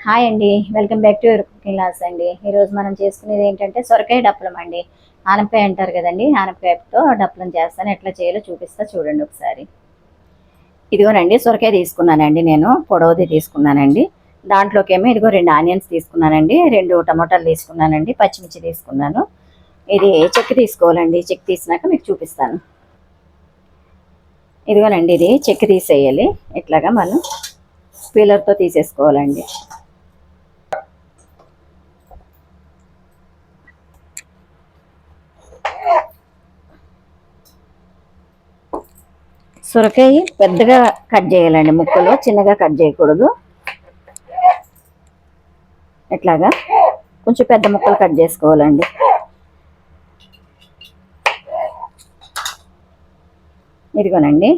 Hi అండి. Welcome back to your cooking class అండి. ఈరోజు మనం చేసుకునేది ఏంటంటే సొరకాయ డప్పలం అండి. ఆనపకాయ అంటారు కదండి, ఆనపకాయతో డప్పలం చేస్తాను. ఎట్లా చేయాలో చూపిస్తా చూడండి ఒకసారి. ఇదిగోనండి సొరకాయ తీసుకున్నానండి, నేను పొడవుది తీసుకున్నానండి. దాంట్లోకేమో ఇదిగో 2 ఆనియన్స్ తీసుకున్నానండి, 2 టమాటాలు తీసుకున్నానండి, పచ్చిమిర్చి తీసుకున్నాను. ఇది చెక్కి తీసుకోవాలండి. చెక్కి తీసినాక మీకు చూపిస్తాను. ఇదిగోనండి ఇది చెక్కి తీసేయాలి. ఇట్లాగా మనం పీలర్తో తీసేసుకోవాలండి. సొరకాయ పెద్దగా కట్ చేయాలండి, ముక్కలు చిన్నగా కట్ చేయకూడదు. ఇట్లాగా కొంచెం పెద్ద ముక్కలు కట్ చేసుకోవాలండి. ఇదిగోనండి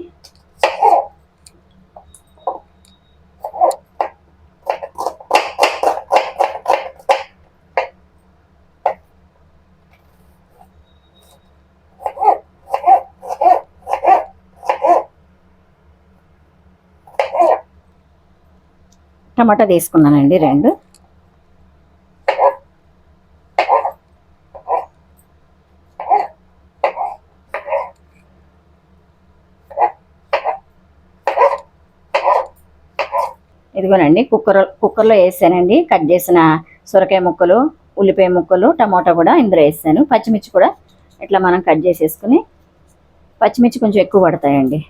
టమాటా తీసుకున్నానండి 2. ఇదిగోనండి కుక్కర్లో వేసానండి. కట్ చేసిన సొరకాయ ముక్కలు, ఉల్లిపాయ ముక్కలు, టమాటా కూడా ఇందులో వేసాను. పచ్చిమిర్చి కూడా ఇట్లా మనం కట్ చేసేసుకుని, పచ్చిమిర్చి కొంచెం ఎక్కువ పడతాయండి.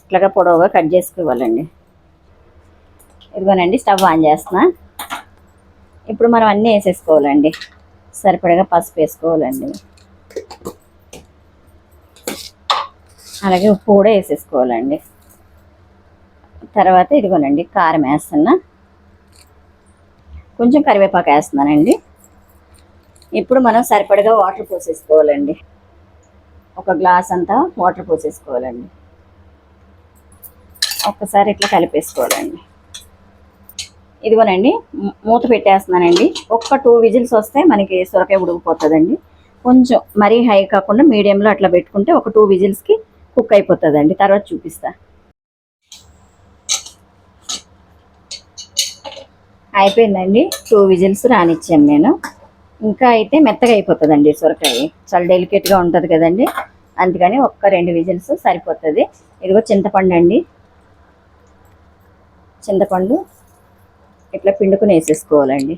ఇట్లాగా పొడవుగా కట్ చేసుకోవాలండి. ఇదిగోనండి స్టవ్ ఆన్ చేస్తున్నా. ఇప్పుడు మనం అన్నీ వేసేసుకోవాలండి. సరిపడగా పసుపు వేసుకోవాలండి, అలాగే ఉప్పు కూడా వేసేసుకోవాలండి. తర్వాత ఇదిగోనండి కారం వేస్తున్నా, కొంచెం కరివేపాకు వేస్తున్నానండి. ఇప్పుడు మనం సరిపడగా వాటర్ పోసేసుకోవాలండి. ఒక గ్లాస్ అంతా వాటర్ పోసేసుకోవాలండి. ఒక్కసారి ఇట్లా కలిపేసుకోవాలండి. ఇదిగోనండి మూత పెట్టేస్తున్నానండి. ఒక్క 2 విజిల్స్ వస్తే మనకి సొరకాయ ఉడికిపోతుందండి. కొంచెం మరీ హై కాకుండా మీడియంలో అట్లా పెట్టుకుంటే ఒక 2 విజిల్స్కి కుక్ అయిపోతుందండి. తర్వాత చూపిస్తా. అయిపోయిందండి, 2 విజిల్స్ రానిచ్చాను నేను. ఇంకా అయితే మెత్తగా అయిపోతుందండి సొరకాయ, చాలా డెలికేట్గా ఉంటుంది కదండి, అందుకని ఒక్క 2 విజిల్స్ సరిపోతుంది. ఇదిగో చింతపండు అండి, చింతపండు ఇట్లా పిండుకుని వేసేసుకోవాలండి.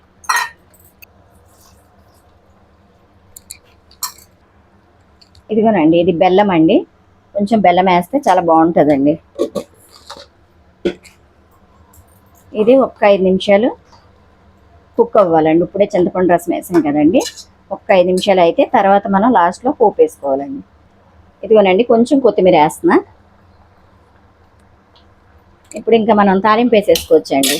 ఇదిగోనండి ఇది బెల్లం అండి, కొంచెం బెల్లం వేస్తే చాలా బాగుంటుందండి. ఇది ఒక్క 5 నిమిషాలు కుక్ అవ్వాలండి. ఇప్పుడే చింతపండు రసం వేసాం కదండి, ఒక్క 5 నిమిషాలు అయితే తర్వాత మనం లాస్ట్లో పోపు వేసుకోవాలండి. ఇదిగోనండి కొంచెం కొత్తిమీర వేస్తున్నా. ఇప్పుడు ఇంకా మనం తాలింపు వేసేసుకోవచ్చండి.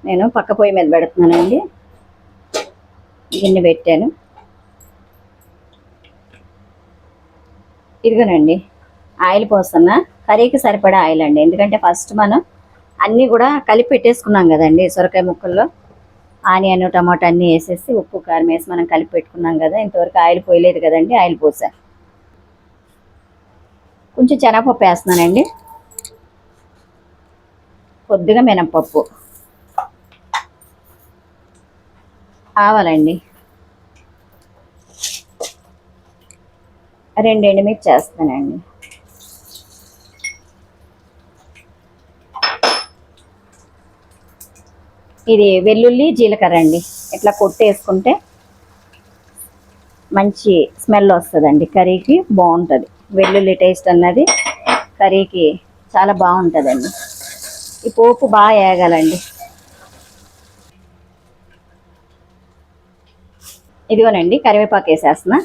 నేను పక్క పొయ్యి మీద పెడుతున్నానండి, గిన్నె పెట్టాను. ఇదిగోనండి ఆయిల్ పోస్తున్నా. కర్రీకి సరిపడా ఆయిల్ అండి, ఎందుకంటే ఫస్ట్ మనం అన్నీ కూడా కలిపి పెట్టేసుకున్నాం కదండి. సొరకాయ ముక్కల్లో ఆనియన్ టమాటా అన్నీ వేసేసి ఉప్పు కారం వేసి మనం కలిపి పెట్టుకున్నాం కదా. ఇంతవరకు ఆయిల్ పోయలేదు కదండి, ఆయిల్ పోసా. కొంచెం శనగపప్పు వేస్తున్నానండి, కొద్దిగా మినపప్పు, ఆవాలండి, 2 ఎండుమిర్చి చేస్తానండి. ఇది వెల్లుల్లి జీలకర్ర అండి, ఇట్లా కొట్టేసుకుంటే మంచి స్మెల్ వస్తుందండి, కర్రీకి బాగుంటుంది. వెల్లుల్లి టేస్ట్ అన్నది కర్రీకి చాలా బాగుంటుందండి. ఈ పోపు బాగా వేగాలండి. ఇదిగోనండి కరివేపాకు వేసేస్తున్నా.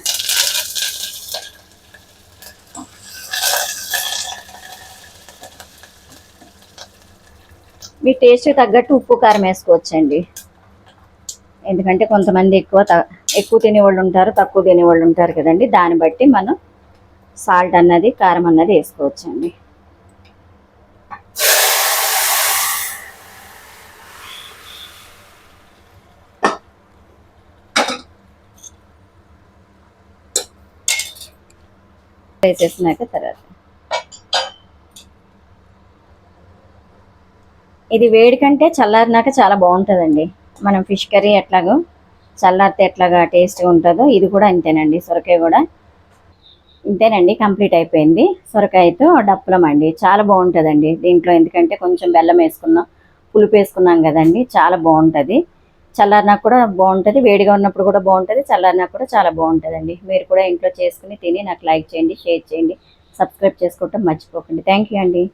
మీ టేస్ట్ తగ్గట్టు ఉప్పు కారం వేసుకోవచ్చండి, ఎందుకంటే కొంతమంది ఎక్కువ తినేవాళ్ళు ఉంటారు, తక్కువ తినేవాళ్ళు ఉంటారు కదండి. దాన్ని బట్టి మనం సాల్ట్ అన్నది కారం అన్నది వేసుకోవచ్చండి. వేసేసినాక తర్వాత ఇది వేడి కంటే చల్లారినాక చాలా బాగుంటుందండి. మనం ఫిష్ కర్రీ ఎట్లాగో చల్లారితే ఎట్లాగా టేస్ట్గా ఉంటుందో ఇది కూడా అంతేనండి. సొరకాయ కూడా ఇంతేనండి, కంప్లీట్ అయిపోయింది. సొరకాయతో డప్పలం అండి, చాలా బాగుంటుందండి. దీంట్లో ఎందుకంటే కొంచెం బెల్లం వేసుకున్నాం, పులుపు వేసుకున్నాం కదండి, చాలా బాగుంటుంది. చల్లారినాక కూడా బాగుంటుంది, వేడిగా ఉన్నప్పుడు కూడా బాగుంటుంది, చల్లారినాక కూడా చాలా బాగుంటుందండి. మీరు కూడా ఇంట్లో చేసుకుని తిని నాకు లైక్ చేయండి, షేర్ చేయండి, సబ్స్క్రైబ్ చేసుకోవటం మర్చిపోకండి. థ్యాంక్ యూ అండి.